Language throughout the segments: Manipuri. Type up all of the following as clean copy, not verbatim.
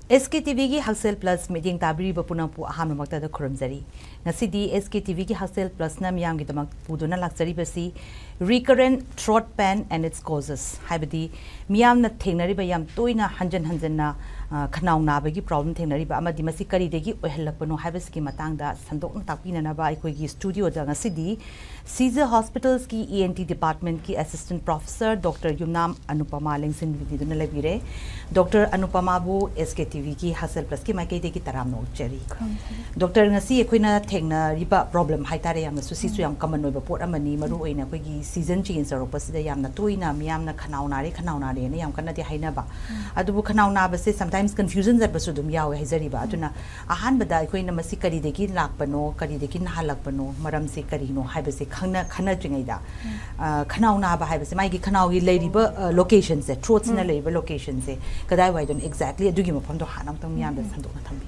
SKTV की Hakshel Plus meeting tabiri bapunapu aham makta da khurumzari ngasidi SKTV की Hakshel Plus na miyam gi tamak puduna laksari basi recurrent throat pain and its causes haibadi miyam na thengnari ba yam toina hanjan na khanau na ba gi problem thengnari ba amadi masi kari degi ohelakpano haibas ki matang da sandok na takpina na ba ikoi gi studio da ngasidi SHIJA hospitals ki ENT department ki assistant professor Dr. Yumnam Anupama lengsin vididuna labire Dr. Anupama bu SKTV की Hakshel Plus की मायके दे की तरह नोट चेरी डॉक्टर ngasi अखोइना थेंगना रिबा प्रॉब्लम हाइतारे याम सुसी सु याम कमन ओइबा पोट अमनी मरु ओइना अखोइगी सीजन चेंज जरपसिदा यामना तोइना मियामना खनाउनारे ने याम कन्ना दे हाइनाबा अदुबु खनाउनाबसे समटाइम्स कंफ्यूजन जरबसु दुम यावे हाइजरिबा अदुना अहानबदा अखोइना मसी करी देकी लाकपनो करी देकी नाहलकपनो मरम से करीनो हाइबसे खना त्रिङैदा खनाउनाबा हाइबसे माइगी खनाउगी लेरिबा लोकेशन से थ्रोट्स ना लेरिबा लोकेशन से कदाइ वाइदन एक्जेक्टली अदुगी मफम दो हानम तम याम द संदोक ना थम्बी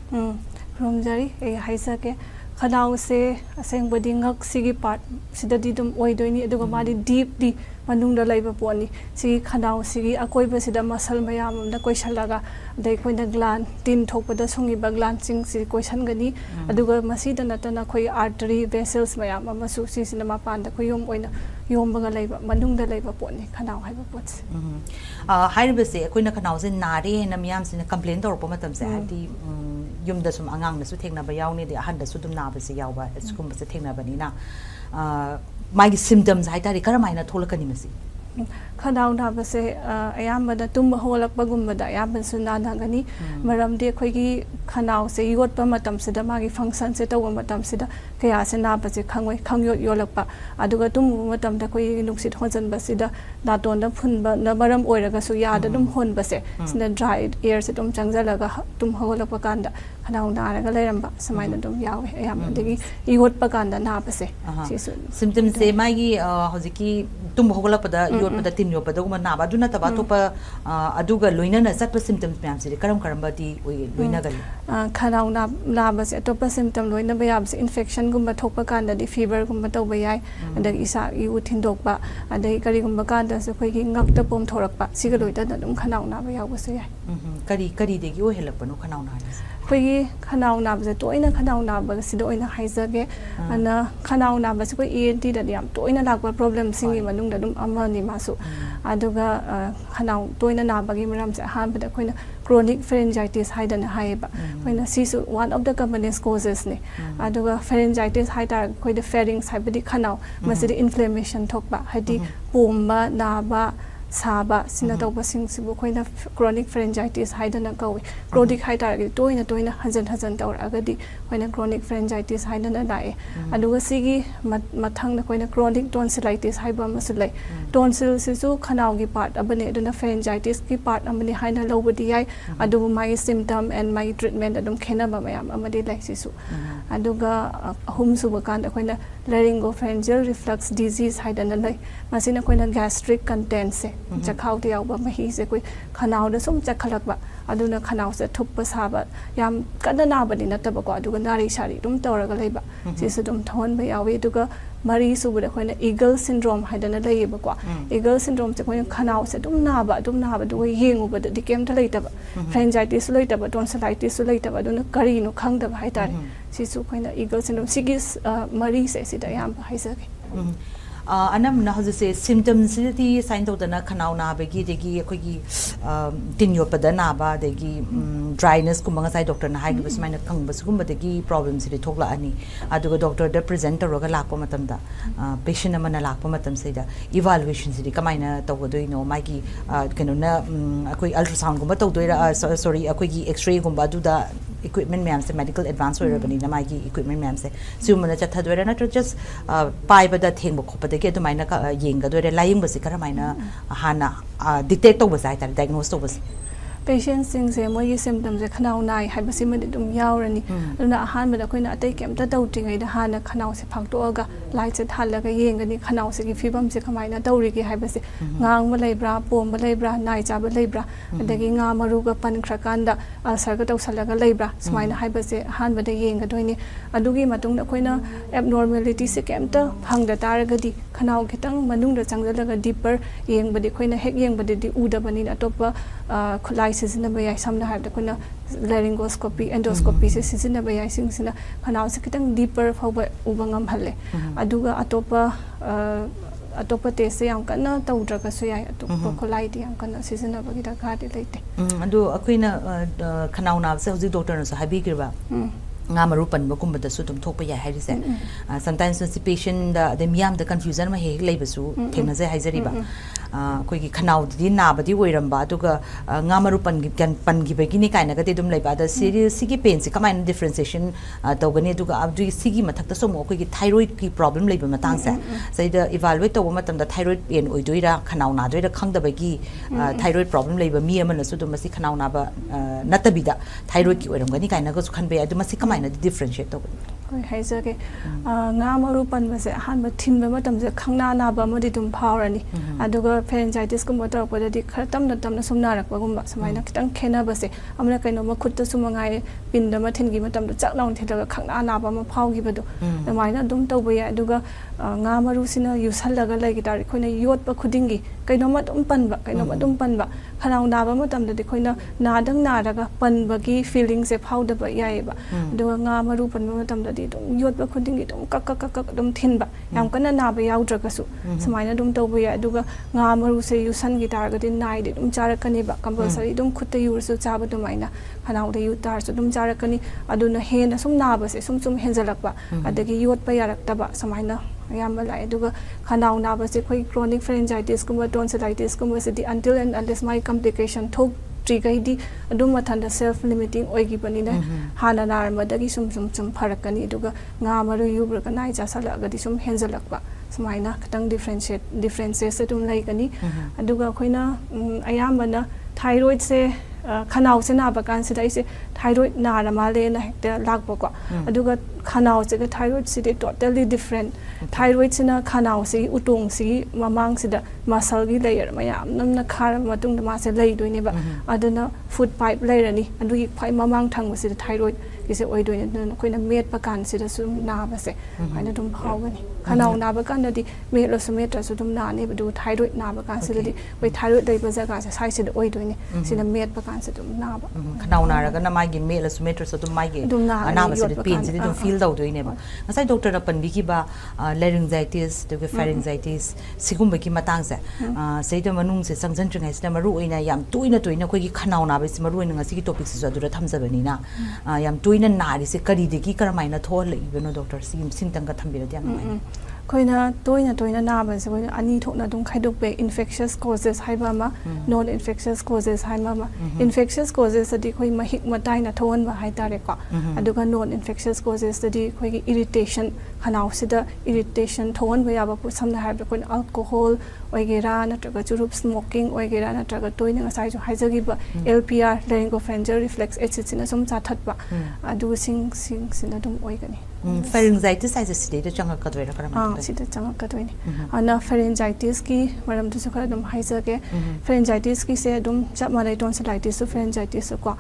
रोमजरी ए हाइसा के खनाउ से असेंग बडी ngak sigi part sidadi dum oidoini aduga madi deeply manungda laiba poni sigi खनाउ sigi akoiba sida muscle mayam na koisalaga dai koina gland tin thokpada songi ba gland sing si koisan gani aduga masida natana khoi artery vessels mayam amasu si sinama pan da khoyom oina yombaga laiba manungda laiba poni खनाउ haiba pot हाइरबे से कोइना खनाउ से नारे ना मियाम से कंप्लेन तौर प मतम से हादी युम द सुम अंगांग नसु थेंगना बा यावने दे अहन द सु दुम नाबे से यावबा स्कुम से थेंगना बनिना मागी सिम्पटम्स हाइतारी करमाइना थोलकनी मसी खनाउ नाबसे अयामबदा तुम होलकबगुमबदा अयामबसु नानागनी मरमदे अखोइगी खनाउ से योटपा मतम सिदा मागी फंक्शन से तव मतम सिदा कया से नाबसे खंगोय खंगयो योलकपा अदुगा तुम मतम दा कोइ नुक्सित होजन बसिदा नातोन दा फुनबा न मरम ओइरगसु यादा दुम होनबसे सिना ड्राई एयर से तुम चंगजलगा तुम होलकपा कांदा खनाउ नारगा लेरंबा समाइना दुम यावे अयामदगी योटपा कांदा नाबसे सिसु सिम्पटम्स से मागी होजिकी तुम होलकपदा योटपदा तिन योपदा गुमा नाबा दुना तबा तोपा अदुगा लोइना चटपा सिम्पटम्स म्याम से करमबदी ओइ लोइना गली खनाउ नाबसे अतोपा सिम्पटम लोइना बयाबसे इन्फेक्शन गुम्बा थोपा कांदादी फीवर गुम्बा तौबा याय अदगी इसा यु थिंदोकपा अदगी करी गुम्बा कांदा से खोइगी ngakta pom thorokpa siga loida da dum खनाउ नाबा यावबसे याय करी देगी ओ हेलकपनो खनाउ ना खोइगी खनाउ नाबसे तोइना खनाउ नाबा सिदा ओइना हाइजगे अना खनाउ नाबसे कोइ ENT दा याम तोइना लाकपा प्रॉब्लम सिंगी मनुंग दा दुम अमानि मासु अदुगा खनाउ तोइना नाबगी मरम से हानबदा खोइना chronic pharyngitis haidana haiba koina sisu one of the commonest causes ne aduga pharyngitis haidar koi the pharynx haibadi khanau masidi inflammation thokba hadi pomba naba saba sina tawba sing sibu koina chronic pharyngitis haidana kawi chronic haidar gi toina hajan tawr agadi koina chronic pharyngitis haidana lai aduga sigi mathang na koina chronic tonsillitis haiba masulai tonsil sisu khanau gi part abane aduna pharyngitis ki part amani haina lobadi yai aduga my symptom and my treatment adum khena ba mayam amadi lai sisu aduga hum suba kan koina laryngopharyngeal reflux disease haidana lai masina koina gastric content se chakhau de yaw ba mahi se koi khanau da sum chakhalak ba aduna khanau se thup saba yam kana na ba ni nataba ko aduga nari shari dum tawraga leiba sisu dum thon ba yawi aduga mari subu da koina eagle syndrome haidana leiba ko eagle syndrome se koina khanau se dum na ba du yengu ba di kem ta leitaba pharyngitis leitaba tonsillitis leitaba aduna kari no khangda ba haitari sisu koina eagle syndrome sigis mari se sida yam ba haisage anam na hose symptoms ti sign to na khanau na begi degi akogi tin yo pada na ba degi dryness kumanga sai doctor na hai bus maina khang bus gum degi problems ri thokla ani aduga doctor da presenter roga lakpa matam da patient amana lakpa matam sai da evaluation ri kamaina tawdoi no magi keno na akoi ultrasound gum tawdoi sorry akogi x-ray gum ba du da equipment ma'am se medical advance hoira bani na magi equipment ma'am se sumana chatha doira na just pai ba da thengba khopa de ke dumaina ka yenga doira lying basi karamaina hana detect to basai tar diagnose to bas patients sing se moi symptoms se khanau nai haibasi madi dum yaurani aduna ahan mada koina atai kemta tawtingai da hana khanau se phangtoga light se thalaga yengani khanau se gi fibam se khamaina tawri gi haibasi ngang ma leibra pom ba leibra nai cha ba leibra adagi nga maru ga pan khrakanda ulcer ga tawsalaga leibra sumaina haibasi ahan mada yenga doini adugi matung da koina abnormality se kemta phangda taragadi khanau khitang manung da changjalaga deeper yengbadi koina hek yengbadi di uda bani atopa khulai सिजनबे याय समना हाबदा कोना laryngoscopy endoscopy se sizinaba yai singsina khanau se kitang deeper fawba ubangam halle aduga atopa test se yam kana tawdraga su yai atopa kholai di yam kana sizinaba gi da khadi leite adu akoina khanau na se hoji doctor na so habi girba nga maru pan ba kum ba da su tum thok pa yai hai se sometimes constipation da the miam the confusion ma he leiba su thengna je haijari ba koi gi khanau di na ba di oiram ba to ga nga maru pan gi ba gi ni kaina ga te dum leiba da serious sigi pain se kamai differentiation to ga ne to ga abdu sigi mathak ta so mo koi gi thyroid ki problem leiba matang sa sai da evaluate to matam da thyroid pain oi doira khanau na doira khang da ba gi thyroid problem leiba mi ama na su dum masi khanau na ba natabi da thyroid ki oiram ga ni kaina ga su khan be adu masi kamai na differentiate to koi haija ke nga maru pan ba se han ba thin ba matam se khangna na ba ma di dum phawrani aduga pharyngitis ko motor ko di khar tam na sumna rak ba gum ba samaina kitang khena ba se amna kaino ma khut ta sumangai pin da ma thin gi matam do chak laung thila khangna na ba ma phaw gi ba do amaina dum to ba ya aduga nga maru sina yusal laga lai gi tar khoina yot pa khuding gi kaino ma dum pan ba khanau na ba matam da di khoina na dang na raga pan ba gi feeling se phaw da ba yai ba aduga nga maru pan ba matam da dum yot ba khuding gi dum kak dum thin ba yam kana na ba yaw draga su samaina dum to ba ya aduga nga maru se yusan gi tar ga din nai de dum charakani ba compulsory dum khutta yur su chaba dum aina khanau de yu tar su dum charakani aduna hena sum na ba se sum henjalak ba adagi yot pa yarak ta ba samaina yamba lai aduga khanau na ba se khoi chronic pharyngitis kuma tonsillitis kuma se di until and unless my complication thok trigai di adum mathanda self limiting oigi pani na hana nar madagi sum pharakani aduga nga maru yubra kanai ja sala ga di sum henjalak ba samaina katang differences se dum lai kani aduga khoina ayambana thyroid se khanau se na ba kan se dai se thyroid na ra ma le na hekta lak ba ko aduga khanau se ga thyroid se de totally different thyroid se na khanau se utung se mamang se da muscle gi layer mayam namna khar matung da ma se lai doi ne ba aduna food pipe layer ni adu gi phai mamang thang se da thyroid gi se oi doi ne koina met pa kan se da su na ba se aina dum phau ga ni khanau na ba kan da di met lo su met su dum na ne ba du thyroid na ba kan se da di oi thyroid dai ba za ga se sai se da oi doi ne se na met pa kan se dum na ba khanau na ra ga na mai gi met lo su met su dum mai gi ana ba se pain se dum feel dau doi ne ba ngasai doctor na pan bi ki ba laryngitis de pharyngitis sigum ba ki matang se sei da manung se sangjan tringai se maru oina yam toina khoi gi khanau na ba se maru oina ngasi gi topic se adura thamjabani na yam toina na ri se kari de ki karamai na thol le ibeno doctor sim tang ka thambira diam mai khoina toina na ba se khoina ani thokna dum khaidok be infectious causes haiba ma non infectious causes haiba ma infectious causes adi khoi mahik matai na thon ba hai tare ko aduga non infectious causes adi khoi gi irritation khanau sida irritation thon ba ya ba pu samna hai ba kon alcohol oigera na traga churup smoking oigera na traga toina ngasai jo haijagi ba LPR laryngopharyngeal reflux etc na som cha that ba adu sing sina dum oigani pharyngitis size state changa ka doira karam sida changa ka doini ana pharyngitis ki maram tu sukha dum haijage pharyngitis ki se dum chapmalai tonsillitis su pharyngitis ko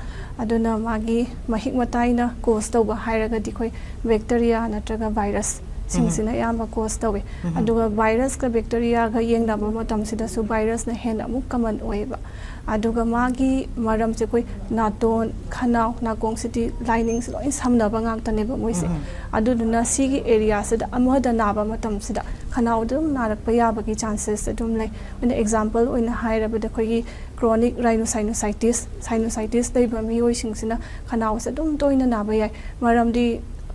aduna magi mahik matai na cause to ba hairaga dikhoi bacteria na traga virus singsina yamba cause tawe aduga virus ka bacteria ga yengda ba matam sida su virus na hen amuk common oiba aduga magi maram se koi naton khanau na gong city lining se loin samna ba ngam tane ba moise aduna sigi area se da amoda na ba matam sida khanau dum narak pa ya ba ki chances dum lai an example oina haira ba da koi chronic rhinosinusitis dai ba mi oi singsina khanau se dum toina na ba yai maram di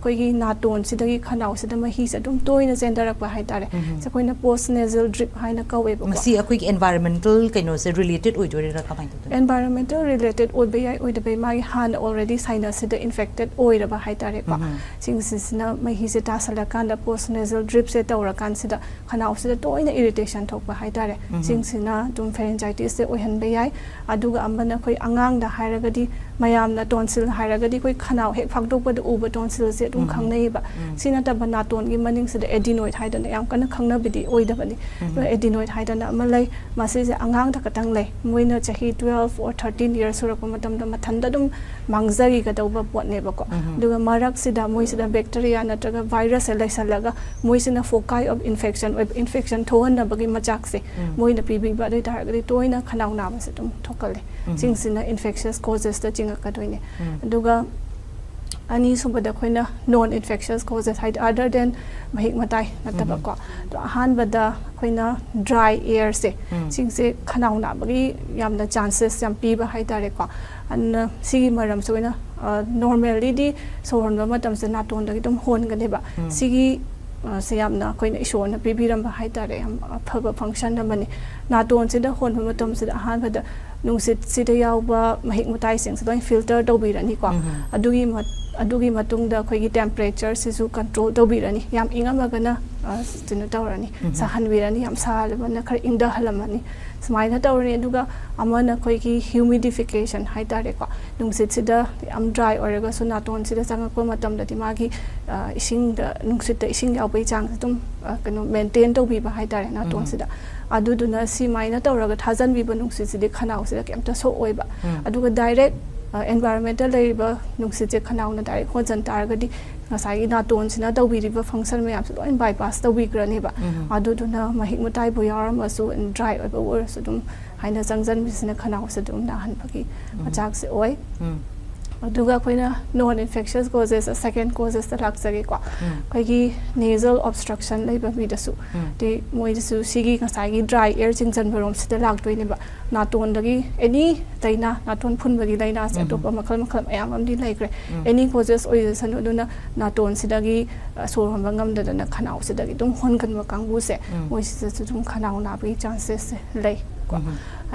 koigi naton sidagi khanau sida mahi se dum toina sendarak ba hai tare se koina post nasal drip haina kawe ba masi akoi environmental kaino se related oi dore ra kamai to environmental related oi be oi de be mai han already sinus sida infected oi ra ba hai tare ba singsina mahi se ta sala kan da post nasal drip se tawra kan sida khanau sida toina irritation thok ba hai tare singsina dum pharyngitis se oi han be yai aduga ambana koi angang da hairagadi mayam na tonsil hairagadi koi khanau hek phakdok ba da uba tonsil se se dum khangnei ba sina ta banaton gi maning se adenoid haidana yam kana khangna bidi oidabani adenoid haidana malai masi se angang ta katang lei moina chahi 12 or 13 years sura ko matam da mathanda dum mangzari ga dawba pot ne ba ko duga marak sida moi sida bacteria natraga virus lai salaga moi sina foci of infection thoan na bagi machak se moi na pibi ba dai tar ga toina khanau na ma se dum thokale sing sina infectious causes ta chinga ka doine duga ani subada khoina non infectious causes hide other than mahik matai nataba ko to han bada khoina dry air se sing se khanau na bagi yamna chances yam pi ba haidare ko an sigi maram soina normally di sohon ba matam se naton da dum hon ga ba sigi se yamna khoina ishona pi biram ba haidare am phaba function na mani naton se da hon ba matam se han bada nungsit sida yawba mahik mutai sing se doin filter do bi rani ko adugi matungda khoigi temperature sisu control do bi rani yam inga magana tinu tawrani sahan wirani yam sal bana khar ingda halamani smaina tawrani aduga amana khoigi humidification haitare ko nungsit sida am dry oraga suna ton sida sanga ko matam da timagi ising da nungsit da ising yaw bai chang tum kano maintain do bi ba haitare na ton sida aduduna si maina tawraga thajan bi banung sidi khanau sida kemta so oiba aduga direct environmental laiba nungsit je khanau na direct hojan targadi ngasai na ton sina tawbi riba function mayam so loin bypass tawbi grani ba aduduna mahik mutai bo yaram asu dry oiba or so dum haina jangjan bisina khanau sedum na han bagi machak se oi aduga khoina non infectious causes second causes ta laksari ko khoigi nasal obstruction leiba mi dasu de moi dasu sigi ngasai gi dry air jingjan barom sida laktoi ne ba naton dagi any taina naton phun bagi laina se to makhal ayam am di laikre any causes oi sanu duna naton sidagi so hambangam da na khanau sidagi dum hon kan ma kangbu se moi sida dum khanau na bi chances lei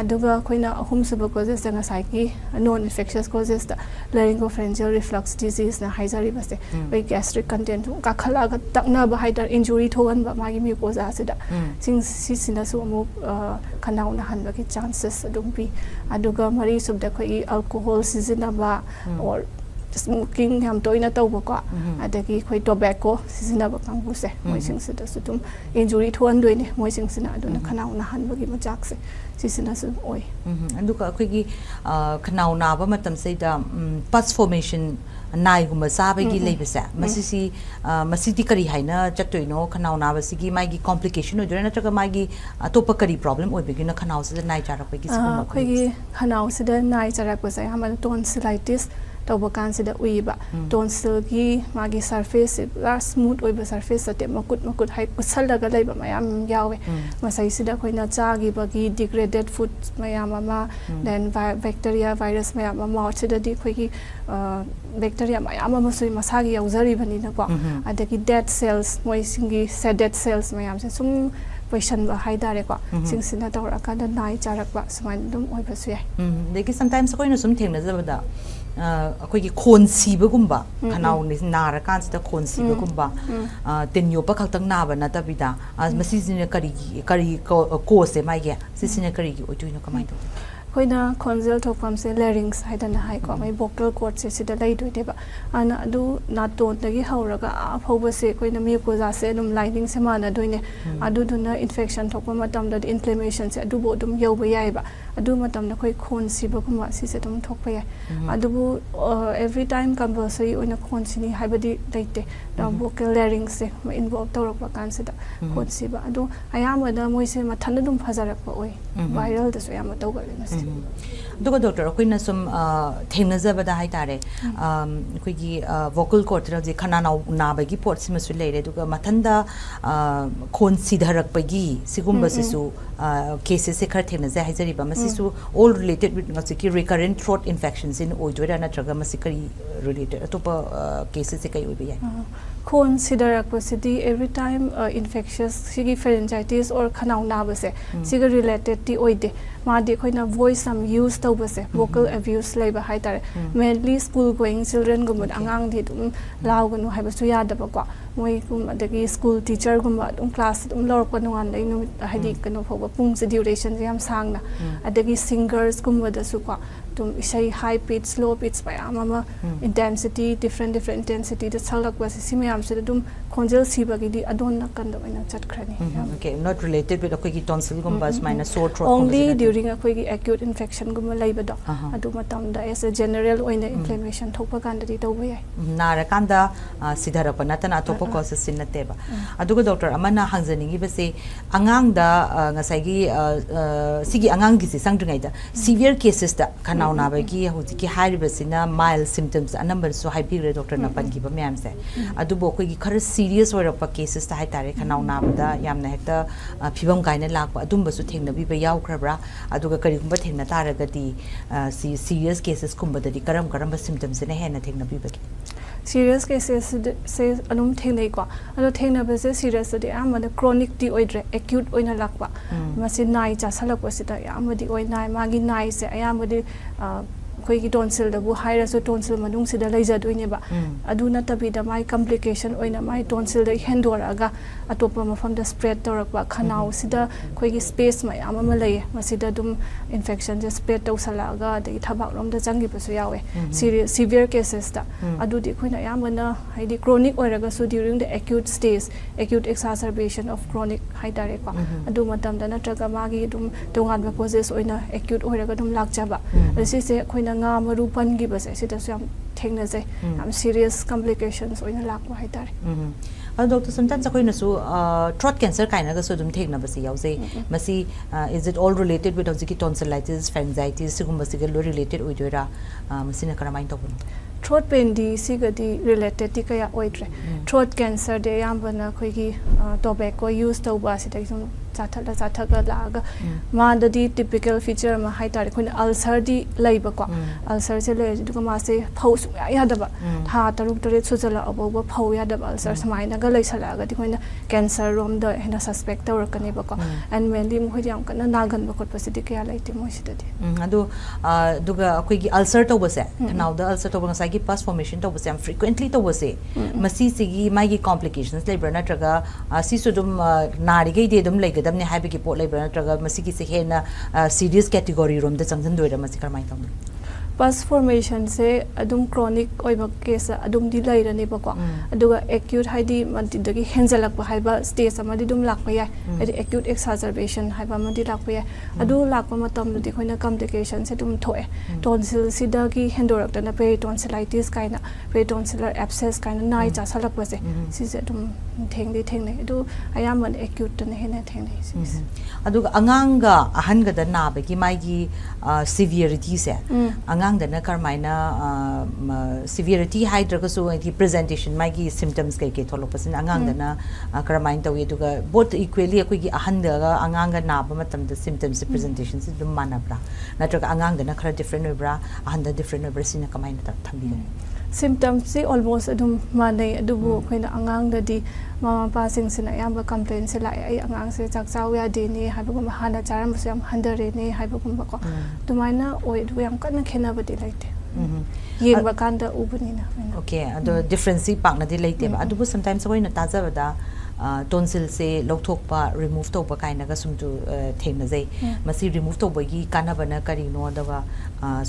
aduga khoina ahum suba causes nga sai ki non infectious causes da laryngopharyngeal reflux disease na haizari base by gastric content ka khala ga takna ba haidar injury thogan ba magi mucosa sida sing sina su mu khanau na han ba ki chances adum bi aduga mari subda khoi alcohol season ba or smoking ham toina tawba ko adagi khoi tobacco season ba kangbu se moi sing sida sutum injury thoan doine moi sing sina aduna khanau na han ba gi machak se sisina su oi anduka akhoi khanau na ba matam se da pus formation nai guma sabe gi lebese masisi masiti kari haina chattoino khanau na ba sigi mai gi complication odura na taga mai gi atopa kari problem oi begina khanau se nai chara ko gi sigum akhoi gi khanau se da nai chara ko sai hamal tonsillitis tawba kan sida uiba tonsil gi magi surface la smooth oiba surface ate makut hai kusalaga leiba mayam yawe masai sida khoina chagi bagi degraded food mayam ama then bacteria virus mayam ama sida di khoigi bacteria mayam ama sui masagi yauzari bani na ko adagi dead cells moi singi dead cells mayam se sum question ba haidare ko sing sina tawra ka da nai charak ba saman dum oiba su yai deki sometimes khoina sum thengna zabada akhoi khon siba gumba khanau ni nara kan sita khon siba gumba tenyo pa khaktang na ba na tabida masi sine kari ko se mai ge sisine kari gi oituino kamai to khoina khonjal thokpam se larynx haidana hai ko mai vocal cord se sida lai doi deba ana adu naton dagi hauraga aphoba se khoina mucosa se dum lining se mana doine adu duna infection thokpa matam da inflammation se adu bo dum yoba yai ba adu matam na khoi khon siba kuma si se dum thokpa yai adu every time compulsory oina khon sini haibadi daite da vocal larynx se involve tawrak ba kan se da khon siba adu ayama da moi se mathana dum phajarak pa oi viral da so yama tawgal mas duga doctor akoina sum thengnazabada haitare akoigi vocal cord je khana na bagi port simasu leire duga mathanda khon sidharak bagi sigumba sisu cases se khar thengnaza haijari ba masisu all related with ngasiki recurrent throat infections in oidora na traga masikari related atopa cases se kai oibe yai khon sidarak pasidi every time infectious sigi pharyngitis or khanau na base siga related ti oide ma de khoina voice am use tau base vocal abuse leiba haitare mainly school going children gumud angang di dum law ganu haiba su yada ba ko moi kum adagi school teacher gumba dum class dum lor ko nungan dai nu haidi kanu phoba pung se duration jam sangna adagi singers gumba da su ko dum isai high pitch low pitch pa ama intensity different intensity the salak was simayam se dum khonjel siba gi di adon na kan da ina chat khrani okay not related with akoi gi tonsil gumbas minus sore throat only during akoi gi acute infection gum leiba do adu matam da as a general oina inflammation thokpa kan da di tawba yai nara kanda sidhara pa natana atopa causes sin nateba aduga doctor amana hangjaningi base angang da ngasai gi sigi angang gi se sangdringai da severe cases da khanau na ba gi hoji ki haribasina mild symptoms a number so high big doctor na pan gi ba myam se adubo koi gi khar serious or pa cases ta hai tare khanau na da yamna hekta phibam kaina lakpa adumba su thengna bi ba yaw khrabra aduga kari gumba thengna taraga di serious cases kumba da di karam symptoms ne hena thengna bi ba serious cases se anum thengnei ko ado thengna ba se serious de amada chronic di oidre acute oina lakpa masi nai cha salak wasita amadi oi nai magi nai se ayamadi koi gi tonsil da bu haira so tonsil manung sida leija doine ba adu na tabi da mai complication oina mai tonsil da hendora ga atopa mafam da spread torak ba khanau sida koi gi space mai ama lei masida dum infection just spread to sala ga da thabak rom da jangi pa su yawe severe cases da adu di khoina yamana haidi chronic oiraga so during the acute stage acute exacerbation of chronic haidare ko adu matam da na traga magi dum tongan ba poses oina acute oiraga dum lakja ba asi se khoina nga maru pan gi base sida so yam thengna jai am serious complications oina lakwa haidare doctor sometimes akoi na su throat cancer kaina ga so dum thengna base yause masi is it all related with oziki tonsillitis pharyngitis sigumba sigal related oidora masina karamain tobun throat pain di sigadi related ti kaya oidre throat cancer de yambana khoi gi tobacco use tawba sida sum chathaga laga ma da di typical feature ma hai tare khoi ulcer di leiba ko ulcer se le du ma se phau su ya da ba tha taruk tare su jala abo ba phau ya da ulcer samai na ga lei sala ga di khoi cancer rom da hena suspect tawra kani ba ko and mainly mo hoi yam kana nagan ba khot pa sidi kya lai ti mo sida di adu duga khoi gi ulcer tawba se now the ulcer tawba sa gi pus formation tawba se frequently tawba se masi sigi mai gi complications lebra na traga si su dum nari ge de dum leg damne haibiki pot lebra natraga masiki se hena serious category rom da changjan doira masi karmai tam pus formation se adum chronic oiba case adum di lairani ba ko aduga acute haidi manti dagi henjalak ba haiba stage amadi dum lakpa ya adi acute exacerbation haiba madi lakpa ya adu lakpa matam di khoina complications se dum thoe tonsil sidagi hendorak na tonsillitis kaina tonsillar abscess kaina nai cha salak ba se si se dum thengnei adu ayaman acute na hena thengnei aduga anganga ahanga da na ba ki mai gi severity se angang da na karmaina severity hydra so the presentation mai gi symptoms kai ke tholo pasin angang da na karmain tawi duga both equally akoi gi ahanda ga angang ga na ba matam da symptoms presentations dum manabra natraga angang da na khara different obra ahanda different obra sina kamai na thambi symptoms se almost adum manai adubu khoina angang da di mama pa sing sina yamba complain se lai ai angang se chak chaw ya de ne haibagum hana charam se yam handare ne haibagum ba ko tumaina oi du yam kana khena ba di laite yeng ba kan da ubuni na okay ado difference pak na di laite ba adubu sometimes koi na taja ba da tonsil se lokthok pa remove to ba kaina ga sum tu thengna jai masi remove to ba gi kana bana kari no da ba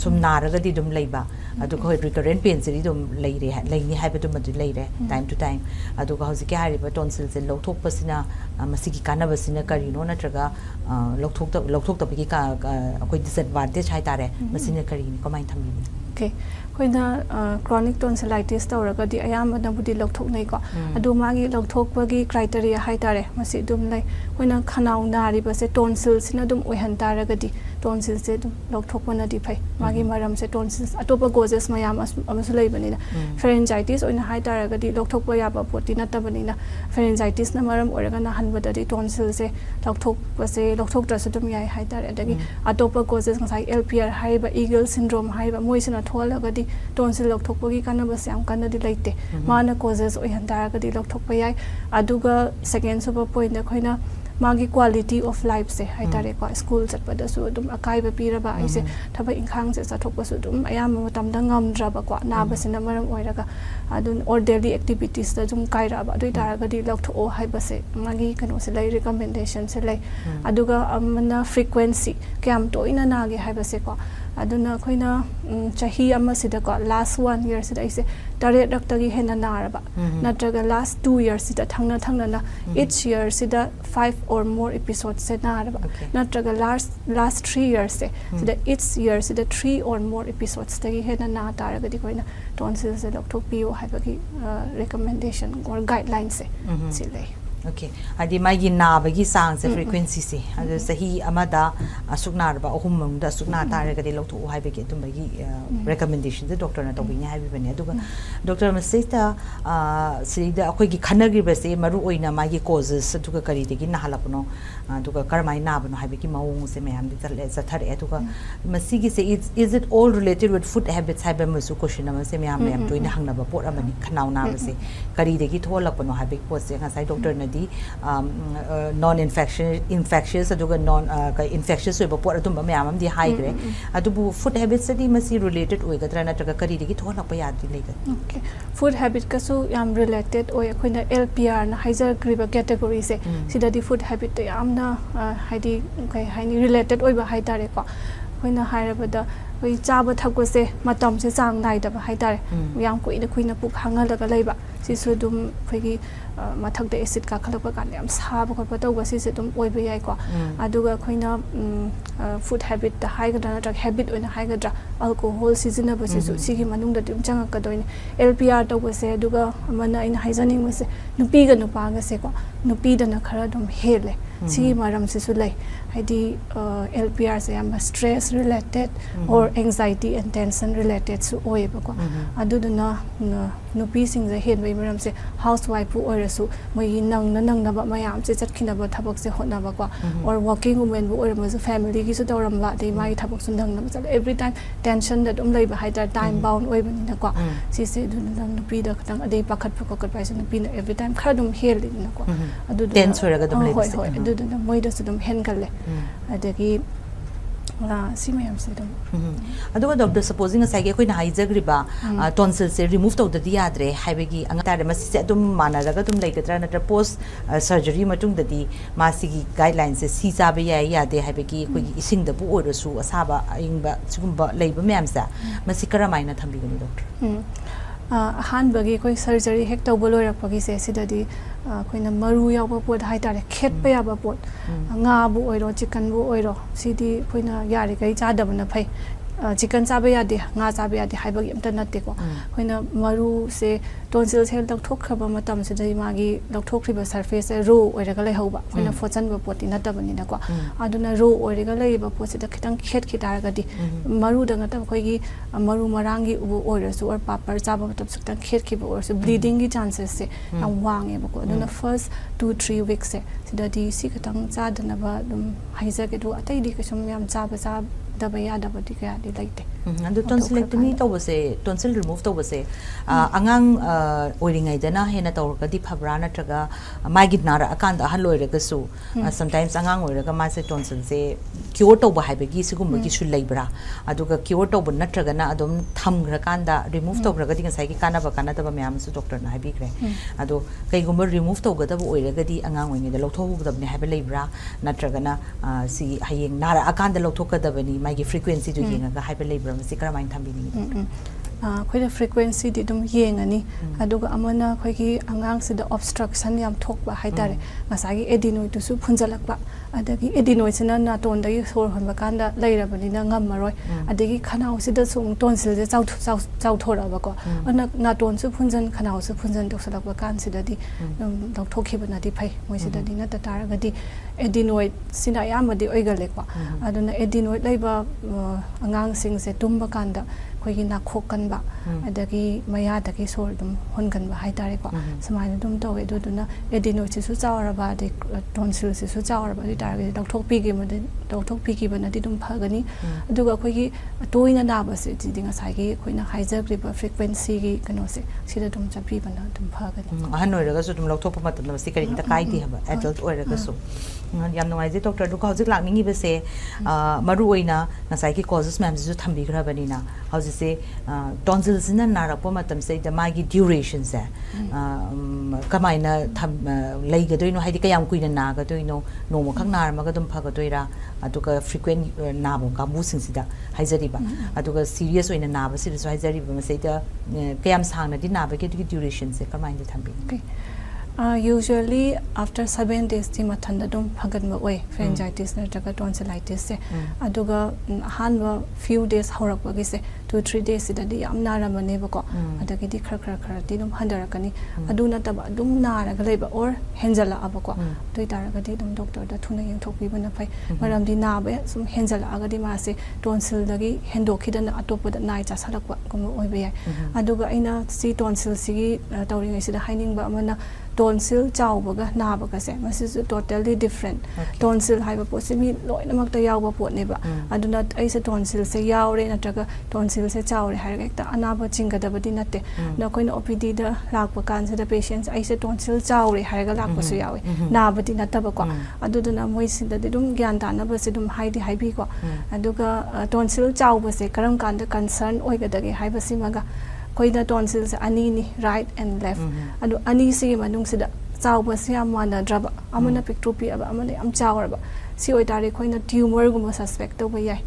sum naraga di dum leiba adu ko recurrent pain se dum leini haiba dum adu leire time to time adu ko hausi ke hari ba tonsil se lokthok pa sina masi gi kana ba sina kari no na traga lokthok to ba gi ka koi disadvantage hai tare masina kari ni komai thammi okay koina chronic tonsillitis tawraga di ayamana budi lokthok nei ko adu magi lokthok pagi criteria hai tare masi dum lai koina khanau nari ba se tonsil sina dum oihan taraga di tonsil se dum lokthok pana di phai magi maram se tonsils atopa causes mayam amasu lei bani na pharyngitis oina hai taraga di lokthok pa ya ba poti na ta bani na pharyngitis na maram oraga na hanba da di tonsil se lokthok pa se lokthok tra se dum yai hai tare adagi atopa causes ngai LPR hai ba eagle syndrome hai ba moisina tholaga di tonsil lokthok pagi kana ba sam kana di laite mana causes oihan taraga di lokthok pa yai aduga second super point na khoina magi quality of life se hai tare ko school chat pa da su dum akai ba pira ba ai se thaba inkhang se sathok pa su dum ayam matam da ngam dra ba ko na ba sina maram oiraga adun or daily activities da jum kai ra ba doi taraga di lokthok o hai ba se magi kano se lai recommendation se lai aduga amna frequency kyam to ina na ge hai ba se ko aduna koina chahi ama sida ko last 1 year sida ise direct doctor hena naraba natraga last 2 years sida thangna na each year sida 5 or more episodes se naraba natraga last 3 years se sida each year sida 3 or more episodes tagi hena na taraga di koina tonsil se doctor pio habagi recommendation or guidelines se silai Okay. Adi magi na bagi sang se frequency se. Adi sahi amada asukna arba ohum da asukna tare gadi lokto hai bagi tum bagi recommendation the doctor na to bi nya hai bi bani aduga doctor masita sida akoi gi khanagi base maru oina magi causes aduga kari de gi na halapno aduga karmai na bano hai bagi maung se mayam di tale zathar aduga masigi se is it all related with food habits hai ba masu question ma se mayam mayam to ina hangna ba pot amani khanau na base kari de gi tholapno hai bagi pot se ngasai doctor na non-infectious aduga non-infectious oiba pot atumba mayam am di high gre adubu food habits adi masi related oigadra natraga kari digi tholakpa yadri lega okay food habit kasu yam related oi akoina LPR na haizer griba category se sida di food habit yamna haidi kai haini related oiba haitare ko koina hairabada koi chaba thakko se matam se chang nai da ba haitare yam kuina puk hangalaga leiba sisu dum khoigi mathak de acid ka khalakpa kan yam saba khotpa tawba si se dum oiba yai ko aduga khoina food habit da haigadra na drug habit oina haigadra alcohol season ba sisu sigi manung da dum changa ka doine LPR tawba se aduga amana ina haizaning se nupi ga nupa ga se ko nupi da na khara dum hele sigi maram sisu lai haidi LPR se am stress related or anxiety and tension related su oiba ko aduduna nupi sing je hen bai maram se housewife pu orasu moi nang na ba mayam se chatkhina ba thabak se hotna ba ko or working woman bu orama su family gi su doram la dei mai thabak su nang na ba every time tension that lai ba haidar time bound oi bani na ko si se du nang nupi da katang adei pakhat pakhat pai su nupi na every time khadum hel na ko adu tense horaga dum lai se adu na moi da su dum hen galle adagi la simayam se dum aduga doctor supposing asai ge koi na haijagriba tonsil se remove to the yadre haibegi angata masi se dum manaraga dum laigatra natra post surgery matung dadi masigi guidelines se si cha ba yai yade haibegi koi ising da bu oirasu asaba ingba sigumba leiba myam sa masi karamaina thambigani doctor han bagi koi surgery hek to boloi rakpagi se sidadi koina maru yawa pot haitare khet pa yaba pot nga bu oiro chicken bu oiro sidi koina yari kai chadabna phai chicken chaba yade nga chaba yade haibagi amta natte ko koina maru se tonsil se lok khaba matam se dai magi lok thokriba surface ro oiraga lai hoba koina fojan ba pot ina tabani na ko aduna ro oiraga lai ba pot se da khitang khet khitaraga di maru da ngata khoi gi maru marangi u oirasu or papar chaba matam suktan khet khiba or se bleeding gi chances se am wange ba ko aduna first 2-3 weeks se sida di si khitang chadana ba dum haiza ke du atai di kasum yam chaba sa daba ya daba di ka di laite and the tonsillectomy to was a tonsil remove to was a angang oiring idana hena tawka di phabra na traga magid nara akanda haloiraga su sometimes angang oiraga ma se tonsil se cure to ba haibegi sigum gi su leibra aduga cure to ba natraga na adum thamgra kanda remove to raga di ngai gi kana da ba myam su doctor na habi gre ado kai gumba remove to ga da ba oiraga di angang oingi da lokthok da ne haiba leibra natraga na si hayeng nara akanda lokthok da ba ni magi frequency du yenga ga haiba leibra masi karamain thambini khoida frequency di dum yengani aduga amana khoigi angang sida obstruction yam thokba haitare ngasagi adenoid tu su phunjalakba adagi adenoid sina na ton da sor honba kanda leirabani na ngammaroi adagi khanau sida sung tonsil je chau thora ba ko ana na ton su phunjan khanau su phunjan doksalakba kan sida di dok thokhiba na di phai moi sida di na ta taraga di adenoid sina yamadi oigalekwa aduna adenoid leiba angang sing se tumba kanda khoigi na khokan ba adagi maya dagi sor dum hongan ba haitare ko samaina dum to we duduna adenoid su chawra ba de tonsil su chawra ba di targa dokthok pi gi ba na di dum phagani aduga khoigi toina na ba se di dinga sai gi khoina haizer ba frequency gi kano se sida dum chapi ba na dum phagani ahan oiraga su dum lokthok pa matam si kari ta kai di haba adult oiraga su yam no ai doctor du hojik lakningi ba se maru oina nasai ki causes ma'am su thambi gra bani na hauji se tonsils na narakpa matam se the magi duration se kamaina laiga doino haidi kayam kuina naga doino no mo khang naramaga dum phagadoi aduga frequent nabo kambu singsida haizariba aduga serious oina naba si so haizariba masaida kayam sangna di naba ke duration se kamain di thambi okay usually after 7 days ti mathanda dum phagadma oi pharyngitis na jaga tonsillitis se aduga hanwa few days horakwa gi se 2-3 days ida di yam naramane ba ko adagi di khara di dum handarakani aduna taba dum naraga leba or henjala aba ko doi taraga di dum doctor da thuna yeng thokpi bana phai maram di na ba sum henjala aga di ma se tonsil dagi hendokhidana atopa da nai cha salakwa kum oi ba yai aduga aina si tonsil sigi tawring sida haining ba amana tonsil chawbaga nabaga se masis totally different tonsil haiba posi mi loina makta yawba potne ba aduna aise tonsil se yawre natraga tonsil se chawre harga ekta anaba chingadabadi natte na koina OPD da lakpa kansa da patients aise tonsil chawre harga lakpa su yawe nabadi nataba ko aduduna moi sinda dum gyan dana ba se dum haidi haibi ko aduga tonsil chawba se karam kanda concern oigadage haiba simaga koida tonsils ani ni right and left adu ani si manung sida chawba se amana draba amana pictropy aba amana am chawraba si oitare koina tumor guma suspect to bayai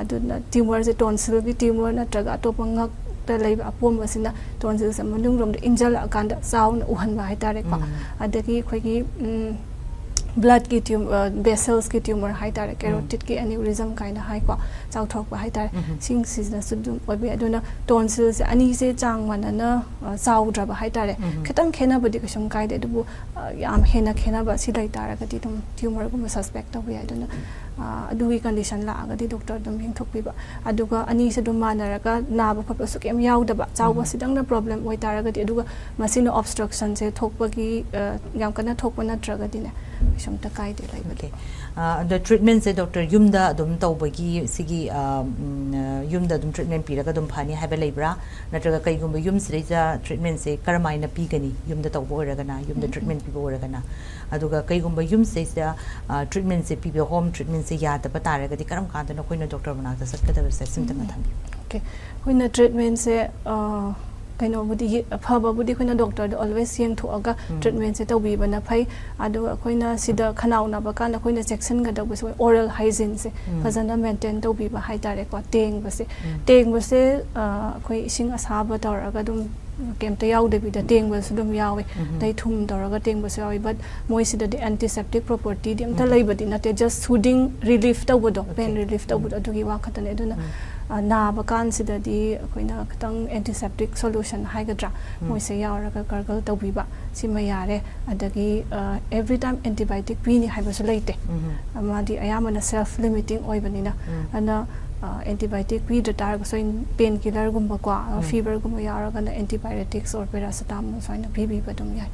adu na tumor se tonsil gi tumor na traga topa ngak ta leiba apom basina tonsil se manung rom de injal akanda sound uhan ba haitare ko adagi khoigi blood ki tumor vessels ki tumor haitare carotid ki aneurysm kind of high ko chawthok ba haitare sing sisna sudum obi aduna tonsils ani se chang manana chawdra ba haitare khitang khena bodi kasum kaide dubu yam khena ba silai tara ga dum tumor gum suspect obi aduna adugi condition la ga di doctor dum hing thokpi ba aduga ani se dum manaraga na ba phap su kem yawda ba chawba sidang na problem oi tara ga di aduga masino obstruction se thokpa gi yam kana thokpa na traga dine somta kaide lai okay the treatment se doctor yumda dum tawbagi sigi yumda dum treatment piraga dum phani haiba leibra natraga kai gum yum sreja treatment se karamaina pigani yumda tawbo oraga na yumda treatment pibo oraga na aduga kai gum yum se treatment se pibo home treatment se yada bataraga di karam kanda na koina doctor manakta sakada se symptom thambi okay koina treatment se kaino budi phaba budi koina doctor de always yeng thoaga treatment se tawbi bana phai adu koina sida khanau na ba kana koina section ga dog se oral hygiene se fazana maintain tawbi ba hai tare ko teng ba se koi ising asaba tawraga dum kemta yawde bi da teng ba su dum yawe dai thum tawraga teng ba su yawe but moi sida de antiseptic property dim ta lei badi na te just soothing relief tawbodo pain relief tawbodo adugi wa khatane aduna na bakan sida di koina katang antiseptic solution haigadra moi se yawraga gargle tawbi ba sima yare adagi every time antibiotic pini haiba su leite amadi ayamana self limiting oibanina ana antibiotic pi da tar so in painkiller gumba kwa fever gumba yaraga na antibiotics or paracetamol so in bb badum yai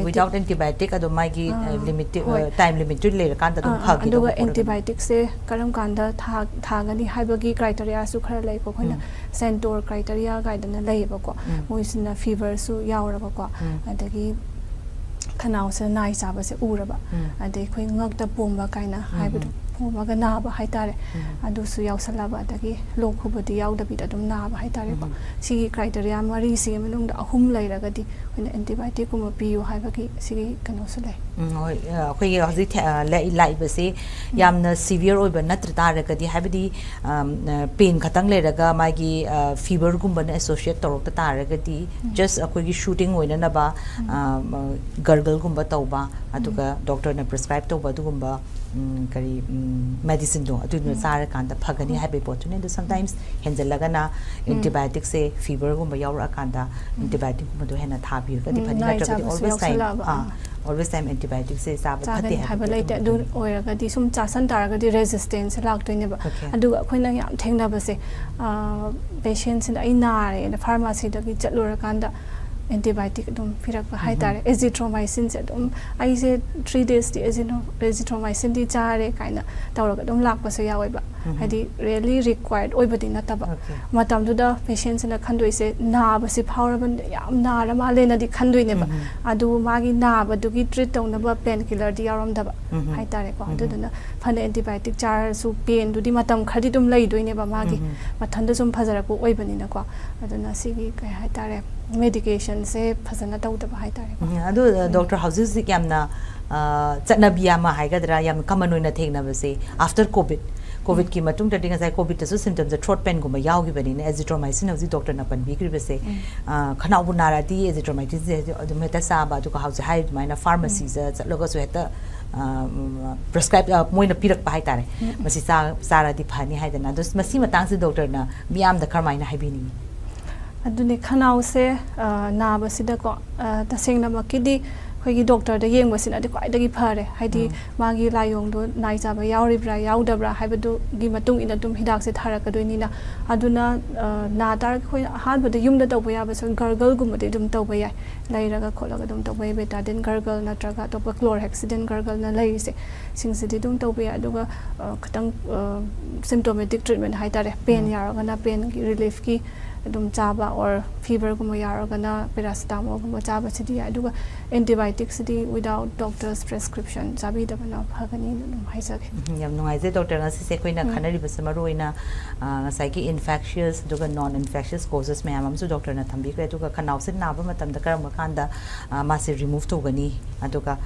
without antibiotic ado magi limited time limited le kan da dum phagi aduga antibiotic se karam kanda thagani haibagi criteria su khara lai ko khona centaur criteria guide na lai ba ko moisina fever su yawra ba ko adagi khanau se nai cha ba se uraba adai khoi ngak ta pomba kaina haibadu pomaga na ba haitare adu su yausalaba adagi lokhubadi yawdabi da dum na ba haitare ko si criteria mari si manung da ahum lairaga di hoina antibiotic kuma piu haibagi si kano su lai hoi khoi haji lai ba se yamna severe oiba natra taraga di habidi pain khatang lairaga magi fever gumba na associate torok ta taraga di just akhoi gi shooting hoina na ba gargle gumba tauba aduga doctor na prescribe tauba dugumba kari medicine do atu no sara kanda phagani happy potune do sometimes henjalaga na antibiotic se fever gumba yawra kanda antibiotic gumba do hena thabi ka di phani na always time antibiotic se sa ba phate ha laite do oiraga di sum chasan taraga di resistance laktoine ba adu khoina yam thengna ba se patients in ai nare na pharmacy da gi chatlura kanda antibiotic dum firak ba haitare azithromycin se dum ai se 3 days di azithromycin di chare kaina tawraga dum lakpa se yawe ba ꯍꯥꯏꯗꯤ ꯔꯤꯌꯦꯂꯤ ꯔꯤꯀ꯭ꯋꯥꯏꯔꯗ ꯑꯣꯏꯕꯗꯤ ꯅꯠꯇꯕ ꯃꯇꯝꯗꯨꯗ ꯄꯦꯁꯦꯟꯁꯤꯅ ꯈꯟꯗꯣꯏꯁꯦ ꯅꯥꯕꯁꯤ ꯐꯥꯎꯔꯕ ꯌꯥꯝ ꯅꯥꯔ ꯃꯥꯜꯂꯦꯅꯗꯤ ꯈꯟꯗꯣꯏꯅꯦꯕ ꯑꯗꯨ ꯃꯥꯒꯤ ꯅꯥꯕꯗꯨꯒꯤ ꯇ꯭ꯔꯤꯠ ꯇꯧꯅꯕ ꯄꯦꯟ ꯀꯤꯂꯔꯗꯤ ꯌꯥꯎꯔꯝꯗꯕ ꯍꯥꯏꯇꯥꯔꯦꯀꯣ ꯑꯗꯨꯗꯨꯅ ꯐꯅ ꯑꯦꯟꯇꯤꯕꯥꯏꯑꯣꯇꯤꯛ ꯆꯥꯔꯁꯨ ꯄꯦꯟꯗꯨꯗꯤ ꯃꯇꯝ ꯈꯔꯗꯤ ꯑꯗꯨꯝ ꯂꯩꯗꯣꯏꯅꯦꯕ ꯃꯥꯒꯤ ꯃꯊꯟꯗ ꯁꯨꯝ ꯐꯖꯔꯛꯄ ꯑꯣꯏꯕꯅꯤꯅꯀꯣ ꯑꯗꯨꯅ ꯁꯤꯒꯤ ꯀꯩ ꯍꯥꯏꯇꯥꯔꯦ ꯃꯦꯗꯤꯀꯦꯁꯟꯁꯦ ꯐꯖꯅ ꯇꯧꯗꯕ ꯍꯥꯏꯇꯥꯔꯦꯀꯣ ꯑꯗꯨ ꯗꯣꯛꯇꯔ ꯍꯧꯖꯤꯛ ꯌꯥꯝꯅ ꯆꯠꯅꯕꯤ ꯑꯃ ꯍꯥꯏꯒꯗ꯭ꯔꯥ ꯌꯥꯝ ꯀꯃꯟ ꯑꯣꯏꯅ ꯊꯦꯡꯅꯕꯁꯦ ꯑꯥꯐꯇꯔ ꯀꯣꯚꯤꯗ ꯀꯤ ꯃꯇꯨꯡꯗꯗꯤ ꯉꯁꯥꯏ ꯀꯣꯚꯤꯗꯇꯁꯨ ꯁꯤꯝꯇꯝꯁꯦ ꯊ꯭ꯔꯣꯠ ꯄꯦꯟꯒꯨꯝꯕ ꯌꯥꯎꯈꯤꯕꯅꯤꯅ ꯑꯦꯖꯤꯊ꯭ꯔꯣꯃꯥꯏꯁꯤꯟ ꯍꯧꯖꯤꯛ ꯗꯣꯛꯇꯔꯅ ꯄꯟꯕꯤꯈ꯭ꯔꯤꯕꯁꯦ ꯈꯅꯥꯎꯕꯨ ꯅꯥꯔꯗꯤ ꯑꯦꯖꯤꯊ꯭ꯔꯣꯃꯥꯏꯁꯤꯟꯁꯦ ꯑꯗꯨꯝ ꯍꯦꯛꯇ ꯆꯥꯕ ꯑꯗꯨꯒ ꯍꯧꯖꯤꯛ ꯍꯥꯏ ꯑꯗꯨꯃꯥꯏꯅ ꯐꯥꯔꯃꯥꯁꯤꯗ ꯆꯠꯂꯒꯁꯨ ꯍꯦꯛꯇ ꯄ꯭ꯔꯦꯁꯀ꯭ꯔꯥꯏꯕ ꯃꯣꯏꯅ ꯄꯤꯔꯛꯄ ꯍꯥꯏꯇꯥꯔꯦ ꯃꯁꯤ ꯆꯥꯔꯗꯤ ꯐꯅꯤ ꯍꯥꯏꯗꯅ ꯑꯗꯣ ꯃꯁꯤ ꯃꯇꯥꯡꯁꯤ ꯗꯣꯛꯇꯔꯅ ꯃꯤꯌꯥꯝꯗ ꯀꯔꯝꯍꯥꯏꯅ ꯍꯥꯏꯕꯤꯅꯤꯡꯉꯤ ꯑꯗꯨꯅꯦ ꯈꯅꯥꯎꯁꯦ ꯅꯥꯕꯁꯤꯗꯀꯣ ꯇꯁꯦꯡꯅꯃꯛꯀꯤꯗꯤ ꯑꯩꯈꯣꯏꯒꯤ ꯗꯣꯛꯇꯔꯗ ꯌꯦꯡꯕꯁꯤꯅꯗꯤ ꯈ꯭ꯋꯥꯏꯗꯒꯤ ꯐꯔꯦ ꯍꯥꯏꯗꯤ ꯃꯥꯒꯤ ꯂꯥꯏꯑꯣꯡꯗꯣ ꯅꯥꯏ ꯆꯥꯕ ꯌꯥꯎꯔꯤꯕ꯭ꯔꯥ ꯌꯥꯎꯗꯕ꯭ꯔꯥ ꯍꯥꯏꯕꯗꯨꯒꯤ ꯃꯇꯨꯡ ꯏꯟꯅ ꯑꯗꯨꯝ ꯍꯤꯗꯥꯛꯁꯦ ꯊꯥꯔꯛꯀꯗꯣꯏꯅꯤꯅ ꯑꯗꯨꯅ ꯅꯥ ꯇꯥꯔꯒ ꯑꯩꯈꯣꯏꯅ ꯑꯍꯥꯟꯕꯗ ꯌꯨꯝꯗ ꯇꯧꯕ ꯌꯥꯕꯁꯨ ꯒꯔꯒꯜꯒꯨꯝꯕꯗꯤ ꯑꯗꯨꯝ ꯇꯧꯕ ꯌꯥꯏ ꯂꯩꯔꯒ ꯈꯣꯠꯂꯒ ꯑꯗꯨꯝ ꯇꯧꯕ ꯌꯥꯏ ꯕꯦꯇꯥꯗꯤꯟ ꯒꯔꯒꯜ ꯅꯠꯇ꯭ꯔꯒ ꯑꯇꯣꯞꯄ ꯀ꯭ꯂꯣꯔꯍꯦꯛꯁꯤꯗꯤꯟ ꯒꯔꯒꯜꯅ ꯂꯩꯔꯤꯁꯦ ꯁꯤꯡꯁꯤꯗꯤ ꯑꯗꯨꯝ ꯇꯧꯕ ꯌꯥꯏ ꯑꯗꯨꯒ ꯈꯤꯇꯪ ꯁꯤꯝꯇꯣꯃꯦꯇꯤꯛ ꯇ꯭ꯔꯤꯠꯃꯦꯟ ꯍꯥꯏꯇꯥꯔꯦ ꯄꯦꯟ ꯌꯥꯎꯔꯒꯅ ꯄꯦꯟꯒꯤ ꯔꯤꯂꯤꯐꯀꯤ ꯑꯗꯨꯝ ꯆꯥꯕ ꯑꯣꯔ ꯐꯤꯕꯔꯒꯨꯝꯕ ꯌꯥꯎꯔꯒꯅ ꯄꯦꯔꯥꯁꯤꯇꯥꯃꯣꯜꯒꯨꯝꯕ ꯆꯥꯕꯁꯤꯗꯤ ꯌꯥꯏ ꯑꯗꯨꯒ ꯑꯦꯟꯇꯤꯕꯥꯏꯑꯣꯇꯤꯛꯁꯤꯗꯤ ꯋꯤꯗꯥꯎꯠ ꯗꯣꯛꯇꯔꯁ ꯄ꯭ꯔꯦꯁꯀ꯭ꯔꯤꯞꯁꯟ ꯆꯥꯕꯤꯗꯕꯅ ꯐꯒꯅꯤꯅ ꯑꯗꯨꯝ ꯍꯥꯏꯖꯒꯦ ꯌꯥꯝ ꯅꯨꯡꯉꯥꯏꯖꯩ ꯗꯣꯛꯇꯔ ꯉꯁꯤꯁꯦ ꯑꯩꯈꯣꯏꯅ ꯈꯟꯅꯔꯤꯕꯁꯦ ꯃꯔꯨꯑꯣꯏꯅ ꯉꯁꯥꯏꯒꯤ ꯏꯟꯐꯦꯛꯁꯤꯌꯁ ꯑꯗꯨꯒ ꯅꯣꯟ ꯏꯟꯐꯦꯛꯁꯤꯌꯁ ꯀꯣꯖꯦꯁ ꯃꯌꯥꯝ ꯑꯃꯁꯨ ꯗꯣꯛꯇꯔꯅ ꯊꯝꯕꯤꯈ꯭ꯔꯦ ꯑꯗꯨꯒ ꯈꯅꯥꯎꯁꯦ ꯅꯥꯕ ꯃꯇꯝꯗ ꯀꯔꯝꯕ ꯀꯥꯟꯗ ꯃꯥꯁꯦ ꯔꯤꯃꯨꯚ ꯇꯧꯒꯅꯤ ꯑꯗꯨꯒ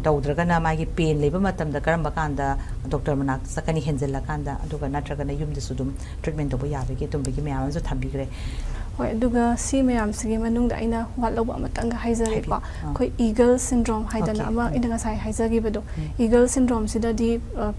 ꯇꯧꯗ꯭ꯔꯒꯅ ꯃꯥꯒꯤ ꯄꯦꯟ ꯂꯩꯕ ꯃꯇꯝꯗ ꯀꯔꯝꯕ ꯀꯥꯟꯗ ꯗꯣꯛꯇꯔ ꯃꯅꯥꯛꯇ ꯆꯠꯀꯅꯤ ꯍꯦꯟꯖꯜꯂꯀꯥꯟꯗ ꯑꯗꯨꯒ ꯅꯠꯇ꯭ꯔꯒꯅ ꯌꯨꯝꯗꯁꯨ ꯑꯗꯨꯝ ꯇ꯭ꯔꯤꯠꯃꯦꯟ ꯇꯧꯕ ꯌꯥꯕꯒꯤ ꯑꯗꯨꯝꯕꯒꯤ ꯃꯌꯥꯝ ꯑꯃꯁꯨ ꯊꯝꯕꯤꯈ꯭ꯔꯦ ꯍꯣꯏ ꯑꯗꯨꯒ ꯁꯤ ꯃꯌꯥꯝꯁꯤꯒꯤ ꯃꯅꯨꯡꯗ ꯑꯩꯅ ꯋꯥꯠꯂꯧꯕ ꯑꯃꯇꯪꯒ ꯍꯥꯏꯖꯒꯦꯀꯣ ꯑꯩꯈꯣꯏ ꯏꯒꯜ ꯁꯤꯟꯗ꯭ꯔꯣꯝ ꯍꯥꯏꯗꯅ ꯑꯃ ꯑꯩꯅ ꯉꯁꯥꯏ ꯍꯥꯏꯖꯈꯤꯕꯗꯣ ꯏꯒꯜ ꯁꯤꯟꯗ꯭ꯔꯣꯝꯁꯤꯗꯗꯤ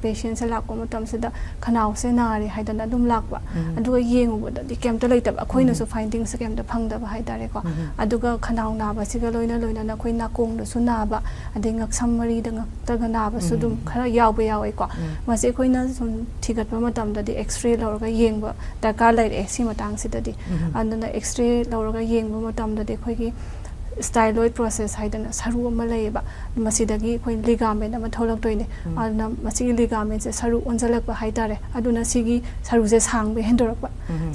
ꯄꯦꯁꯦꯟꯁꯦ ꯂꯥꯛꯄ ꯃꯇꯝꯁꯤꯗ ꯈꯅꯥꯎꯁꯦ ꯅꯥꯔꯦ ꯍꯥꯏꯗꯅ ꯑꯗꯨꯝ ꯂꯥꯛꯄ ꯑꯗꯨꯒ ꯌꯦꯡꯉꯨꯕꯗꯗꯤ ꯀꯩꯝꯇ ꯂꯩꯇꯕ ꯑꯩꯈꯣꯏꯅꯁꯨ ꯐꯥꯏꯟꯗꯤꯡꯁꯦ ꯀꯩꯝꯇ ꯐꯪꯗꯕ ꯍꯥꯏꯇꯥꯔꯦꯀꯣ ꯑꯗꯨꯒ ꯈꯅꯥꯎ ꯅꯥꯕꯁꯤꯒ ꯂꯣꯏꯅꯅ ꯑꯩꯈꯣꯏ ꯅꯥꯀꯣꯡꯗꯁꯨ ꯅꯥꯕ ꯑꯗꯩ ꯉꯛꯁꯝ ꯃꯔꯤꯗ ꯉꯛꯇꯒ ꯅꯥꯕꯁꯨ ꯑꯗꯨꯝ ꯈꯔ ꯌꯥꯎꯕ ꯌꯥꯎꯋꯦꯀꯣ ꯃꯁꯤ ꯑꯩꯈꯣꯏꯅ ꯁꯨꯝ ꯊꯤꯒꯠꯄ ꯃꯇꯝꯗꯗꯤ ꯑꯦꯛꯁꯔꯦ ꯂꯧꯔꯒ ꯌꯦꯡꯕ ꯗꯔꯀꯥꯔ ꯂꯩꯔꯛꯑꯦ ꯁꯤ ꯃꯇꯥꯡꯁꯤꯗꯗꯤ ꯑꯗꯨꯅ ꯑꯦꯛꯁꯔꯦ ꯂꯧꯔꯒ ꯌꯦꯡꯕ ꯃꯇꯝꯗꯗꯤ ꯑꯩꯈꯣꯏꯒꯤ ꯁ꯭ꯇꯥꯏꯂꯣꯏड ꯄ꯭ꯔꯣꯁꯦꯁ ꯍꯥꯏꯗꯅ ꯁꯔꯨ ꯑꯃ ꯂꯩꯌꯦꯕ ꯃꯁꯤꯗꯒꯤ ꯑꯩꯈꯣꯏ ꯂꯤꯒꯥꯃꯦꯟ ꯑꯃ ꯊꯣꯛꯂꯛꯇꯣꯏꯅꯦ ꯑꯗꯨꯅ ꯃꯁꯤꯒꯤ ꯂꯤꯒꯥꯃꯦꯟꯁꯦ ꯁꯔꯨ ꯑꯣꯟꯁꯤꯜꯂꯛꯄ ꯍꯥꯏꯇꯥꯔꯦ ꯑꯗꯨꯅ ꯁꯤꯒꯤ ꯁꯔꯨꯁꯦ ꯁꯥꯡꯕ ꯍꯦꯟꯗꯣꯔꯛꯄ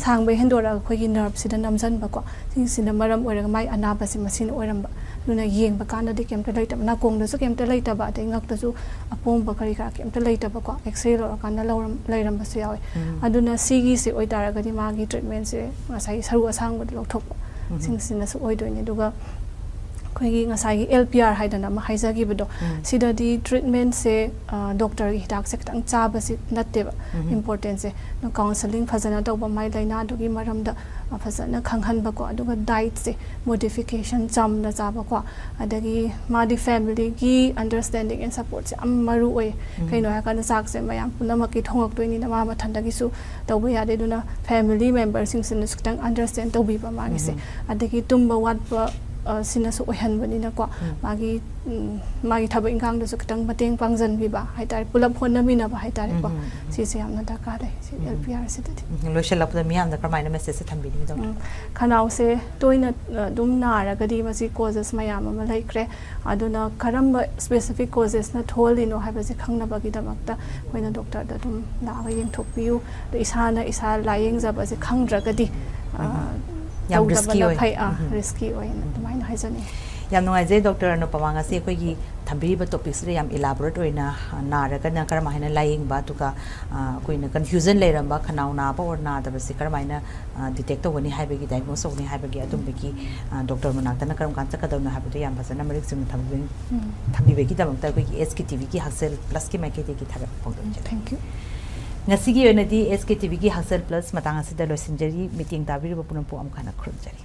ꯁꯥꯡꯕ ꯍꯦꯟꯗꯣꯔꯛꯑꯒ ꯑꯩꯈꯣꯏꯒꯤ ꯅꯔꯚꯁꯤꯗ ꯅꯝꯁꯤꯟꯕꯀꯣ ꯁꯤꯁꯤꯅ ꯃꯔꯝ ꯑꯣꯏꯔꯒ ꯃꯥꯏ ꯑꯅꯥꯕꯁꯤ ꯃꯁꯤꯅ ꯑꯣꯏꯔꯝꯕ ꯑꯗꯨꯅ ꯌꯦꯡꯕ ꯀꯥꯟꯗꯗꯤ ꯀꯩꯝꯇ ꯂꯩꯇꯕ ꯅꯥꯀꯣꯡꯗꯁꯨ ꯀꯩꯝꯇ ꯂꯩꯇꯕ ꯑꯗꯩ ꯉꯛꯇꯁꯨ ꯑꯄꯣꯝꯕ ꯀꯔꯤ ꯀꯔꯥ ꯀꯩꯝꯇ ꯂꯩꯇꯕꯀꯣ ꯑꯦꯛꯁꯔꯦ ꯂꯧꯔꯀꯥꯟꯗ ꯂꯩꯔꯝꯕꯁꯨ ꯌꯥꯎꯋꯦ ꯑꯗꯨꯅ ꯁꯤꯒꯤꯁꯤ ꯑꯣꯏꯇꯥꯔꯒꯗꯤ ꯃꯥꯒꯤ ꯇ꯭ꯔꯤꯠꯃꯦꯟꯁꯦ ꯉꯁꯥꯏꯒꯤ ꯁꯔꯨ ꯑꯁꯥꯡꯕꯗ ꯂꯧꯊꯣꯛꯄ ꯁꯤꯡꯁꯤꯅꯁꯨ ꯑꯣꯏꯗꯣꯏꯅꯦ ꯑꯗꯨꯒ ꯑꯩꯈꯣꯏꯒꯤ ꯉꯁꯥꯏꯒꯤ LPR ꯍꯥꯏꯗꯅ ꯑꯃ ꯍꯥꯏꯖꯈꯤꯕꯗꯣ ꯁꯤꯗꯗꯤ ꯇ꯭ꯔꯤꯠꯃꯦꯟꯁꯦ ꯗꯣꯛꯇꯔꯒꯤ ꯍꯤꯗꯥꯛꯁꯦ ꯈꯤꯇꯪ ꯆꯥꯕꯁꯤ ꯅꯠꯇꯦꯕ ꯏꯝꯄꯣꯔꯇꯦꯟꯁꯦ ꯀꯥꯎꯟꯁꯦꯂꯤꯡ ꯐꯖꯅ ꯇꯧꯕ ꯃꯥꯏ ꯂꯥꯏꯅꯥꯗꯨꯒꯤ ꯃꯔꯝꯗ ꯐꯖꯅ ꯈꯪꯍꯟꯕꯀꯣ ꯑꯗꯨꯒ ꯗꯥꯏꯠꯁꯦ ꯃꯣꯗꯤꯐꯤꯀꯦꯁꯟ ꯆꯝꯅ ꯆꯥꯕꯀꯣ ꯑꯗꯒꯤ ꯃꯥꯗꯤ ꯐꯦꯃꯤꯂꯤꯒꯤ ꯑꯟꯗꯔꯁꯇꯦꯟꯗꯤꯡ ꯑꯦꯟ ꯁꯞꯄꯣꯔꯠꯁꯦ ꯌꯥꯝ ꯃꯔꯨ ꯑꯣꯏ ꯀꯩꯅꯣ ꯍꯥꯏꯔꯀꯥꯟꯗ ꯆꯥꯛꯁꯦ ꯃꯌꯥꯝ ꯄꯨꯝꯅꯃꯛꯀꯤ ꯊꯣꯡꯉꯛꯇꯣꯏꯅꯤꯅ ꯃꯥ ꯃꯊꯟꯗꯒꯤꯁꯨ ꯇꯧꯕ ꯌꯥꯗꯦ ꯑꯗꯨꯅ ꯐꯦꯃꯤꯂꯤ ꯃꯦꯝꯕꯔꯁꯤꯡꯁꯤꯅꯁꯨ ꯈꯤꯇꯪ ꯑꯟꯗꯔꯁꯇꯦꯟ ꯇꯧꯕꯤꯕ ꯃꯥꯒꯤꯁꯦ ꯑꯗꯒꯤ ꯇꯨꯝꯕ ꯋꯥꯠꯄ ꯁꯤꯅꯁꯨ ꯑꯣꯏꯍꯟꯕꯅꯤꯅꯀꯣ ꯃꯥꯒꯤ ꯊꯕꯛ ꯏꯪꯈꯥꯡꯗꯁꯨ ꯈꯤꯇꯪ ꯃꯇꯦꯡ ꯄꯥꯡꯁꯤꯟꯕꯤꯕ ꯍꯥꯏꯇꯥꯔꯦ ꯄꯨꯂꯞ ꯍꯣꯠꯅꯃꯤꯟꯅꯕ ꯍꯥꯏꯇꯥꯔꯦꯀꯣ ꯁꯤꯁꯦ ꯌꯥꯝꯅ ꯗꯔꯀꯥꯔ ꯂꯩ ꯁꯤ LPR ꯁꯤꯗꯗꯤ ꯂꯣꯏꯁꯤꯜꯂꯛꯄꯗ ꯃꯤꯌꯥꯝꯗ ꯀꯔꯝꯍꯥꯏꯅ ꯃꯦꯁꯦꯖꯁꯦ ꯊꯝꯕꯤꯅꯤꯡꯉꯤ ꯗꯣꯛꯇꯔ ꯈꯅꯥꯎꯁꯦ ꯇꯣꯏꯅ ꯑꯗꯨꯝ ꯅꯥꯔꯒꯗꯤ ꯃꯁꯤ ꯀꯣꯖꯦꯁ ꯃꯌꯥꯝ ꯑꯃ ꯂꯩꯈ꯭ꯔꯦ ꯑꯗꯨꯅ ꯀꯔꯝꯕ ꯁ꯭ꯄꯦꯁꯤꯐꯤꯛ ꯀꯣꯖꯦꯁꯅ ꯊꯣꯛꯍꯜꯂꯤꯅꯣ ꯍꯥꯏꯕꯁꯦ ꯈꯪꯅꯕꯒꯤꯗꯃꯛꯇ ꯑꯩꯈꯣꯏꯅ ꯗꯣꯛꯇꯔꯗ ꯑꯗꯨꯝ ꯂꯥꯛꯑꯒ ꯌꯦꯡꯊꯣꯛꯄꯤꯌꯨ ꯑꯗꯣ ꯏꯁꯥꯅ ꯏꯁꯥ ꯂꯥꯏꯌꯦꯡꯖꯕꯁꯦ ꯈꯪꯗ꯭ꯔꯒꯗꯤ ꯇꯧꯗꯕꯅ ꯐꯩ ꯔꯤꯁꯀꯤ ꯑꯣꯏꯅ ꯑꯗꯨꯃꯥꯏꯅ ꯍꯥꯏꯖꯅꯤꯡꯉꯤ ꯌꯥꯝ ꯅꯨꯡꯉꯥꯏꯖꯩ ꯗꯣꯛꯇꯔ ꯑꯅꯨꯄꯃꯥ ꯉꯁꯤ ꯑꯩꯈꯣꯏꯒꯤ ꯊꯝꯕꯤꯔꯤꯕ ꯇꯣꯄꯤꯛꯁꯤꯗ ꯌꯥꯝ ꯏꯂꯥꯕꯣꯔꯦꯠ ꯑꯣꯏꯅ ꯅꯥꯔꯒꯅ ꯀꯔꯝꯍꯥꯏꯅ ꯂꯥꯏꯌꯦꯡꯕ ꯑꯗꯨꯒ ꯑꯩꯈꯣꯏꯅ ꯀꯟꯐ꯭ꯌꯨꯖꯟ ꯂꯩꯔꯝꯕ ꯈꯅꯥꯎ ꯅꯥꯕ ꯑꯣꯔ ꯅꯥꯗꯕꯁꯤ ꯀꯔꯝꯍꯥꯏꯅ ꯗꯤꯇꯦꯛ ꯇꯧꯒꯅꯤ ꯍꯥꯏꯕꯒꯤ ꯗꯥꯏꯒꯅꯣꯁ ꯇꯧꯒꯅꯤ ꯍꯥꯏꯕꯒꯤ ꯑꯗꯨꯝꯕꯒꯤ ꯗꯣꯛꯇꯔ ꯃꯅꯥꯛꯇꯅ ꯀꯔꯝ ꯀꯥꯟꯗ ꯆꯠꯀꯗꯕꯅꯣ ꯍꯥꯏꯕꯗꯣ ꯌꯥꯝ ꯐꯖꯅ ꯃꯔꯤꯛ ꯆꯨꯝꯅ ꯊꯝꯕꯤꯕꯒꯤꯗꯃꯛꯇ ꯑꯩꯈꯣꯏꯒꯤ SKTVꯒꯤ ꯍꯛꯁꯦꯜ ꯄ꯭ꯂꯁꯀꯤ ꯃꯥꯏꯀꯩꯗꯒꯤ ꯊꯥꯒꯠꯄ ꯐꯣꯡꯗꯣꯛꯆꯔꯤ ꯊꯦꯡꯛ ꯌꯨ ꯉꯁꯤꯒꯤ ꯑꯣꯏꯅꯗꯤ SKTVꯒꯤ ꯍꯛꯁꯦꯜ ꯄ꯭ꯂꯁ ꯃꯇꯥꯡ ꯑꯁꯤꯗ ꯂꯣꯏꯁꯤꯟꯖꯔꯤ ꯃꯤꯠꯌꯦꯡ ꯇꯥꯕꯤꯔꯤꯕ ꯄꯨꯝꯅꯃꯛꯄꯨ ꯑꯃꯨꯛ ꯍꯟꯅ ꯈꯨꯔꯨꯝꯖꯔꯤ